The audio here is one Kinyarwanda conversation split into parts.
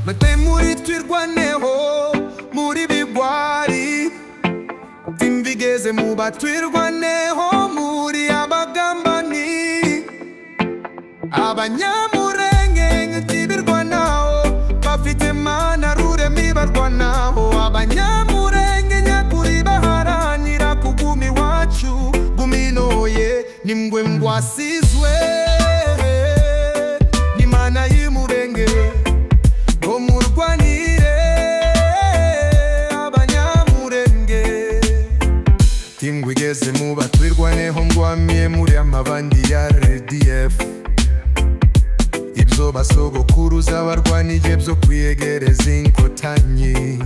Mwe muri twirwaneho muri bigwari Timbigeze muba twirwaneho muri abagambani Abanyamurenge nk'ikibirwanaho bafite mana ruremi barwanaho Abanyamurenge nyakuri baharanira kuguma iwacu guminoye nimwe ngwasizwe n'Imana y'Umurenge ngo murwanire Abanyamurenge Tingwigeze muba twirwaneho ngwamiye muri amabandi ya RDF Ibyo basogokuruza barwanije byo kwiyegereza inkotanyi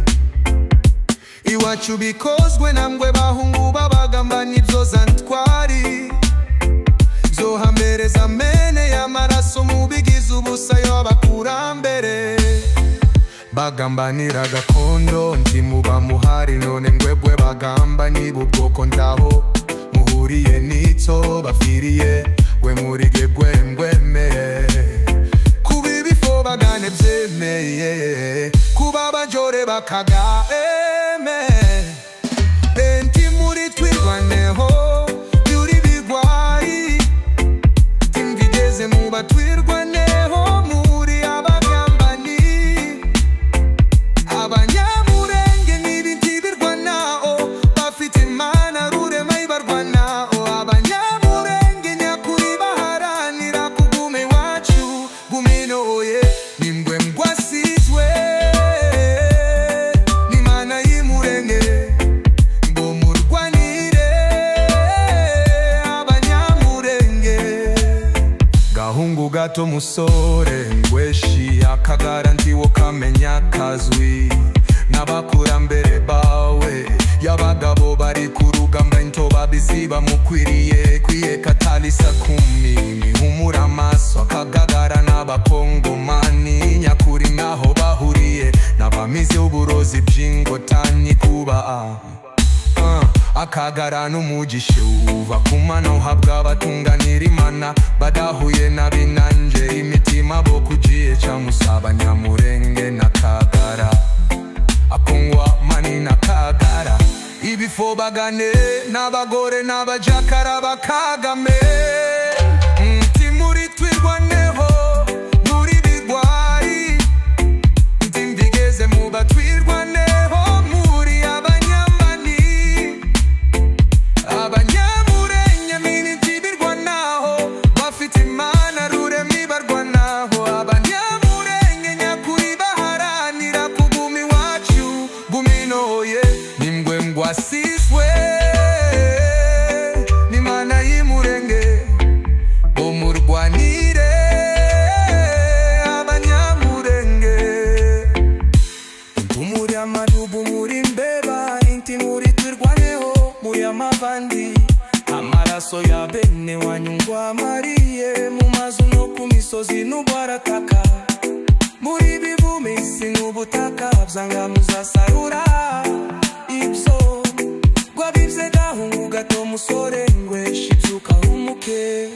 Iwacu bikozwe namwe bahungu babagambana ibyo zantwari Zohambereza mene y'amaraso mubigize ubusa y'abakurambere Bagambanira gakondo ndi muba muhari none ngwebwe bagamba niba ubwoko ndaho muhuriye n'icyo bafiriye we muri gebwe ngwemeye kuba ibifo bagane byemeye kuba abajore bakagame Enti muri twirwaneho yuri bigwari Timbigeze muba twirwaneho muri abagambani Abanyamurenge n'ibiti birwanaho bafite imana rurema ibarwanaho Abanyamurenge nyakuri baharanira kuguma iwacu guminoye nimwe ngwasizwe n'Imana y'Umurenge ngo murwanire Abanyamurenge Gahungu gato musore ngweshi akagara ndiwo kamenya kazwi n'abakurambere bawe y'abagabo bari kurugamba into babiziba mukwiriye kwiyeka talisa kumi mihumura amaso akagagara n'abakongomani nyakuri naho bahuriye n'abamizi uburozi bw'ingotani kuba akagara n'umugisha uva kumana uhabwa abatunganira Imana badahuye n'abinanje imitima bo kugiye cyamusa Abanyamurenge n'akagara akongwa mani n'akagara ibifo bagane n'abagore n'abajakara bakagame muri twirwaneho muri bigwari Timbigeze muba twirwaneho muri abanyambani Abanyamurenge n'ibiti birwanaho bafite imana ruremi barwanaho Abanyamurenge nyakuri baharanira kuguma iwacu guminoye nimwe ngwasizwe n'Imana y'Umurenge ngo murwanire Abanyamurenge Muri amadubu muri mbeba inti muri twirwaneho muri amabandi Amaraso ya bene wanyu ngwamariye mu mazu no ku misozi n'ubarataka Muri bivumisi n'ubutaka byanga muzasarura Ibyo gwabivye gahungu gato musore ngweshi byuka umuke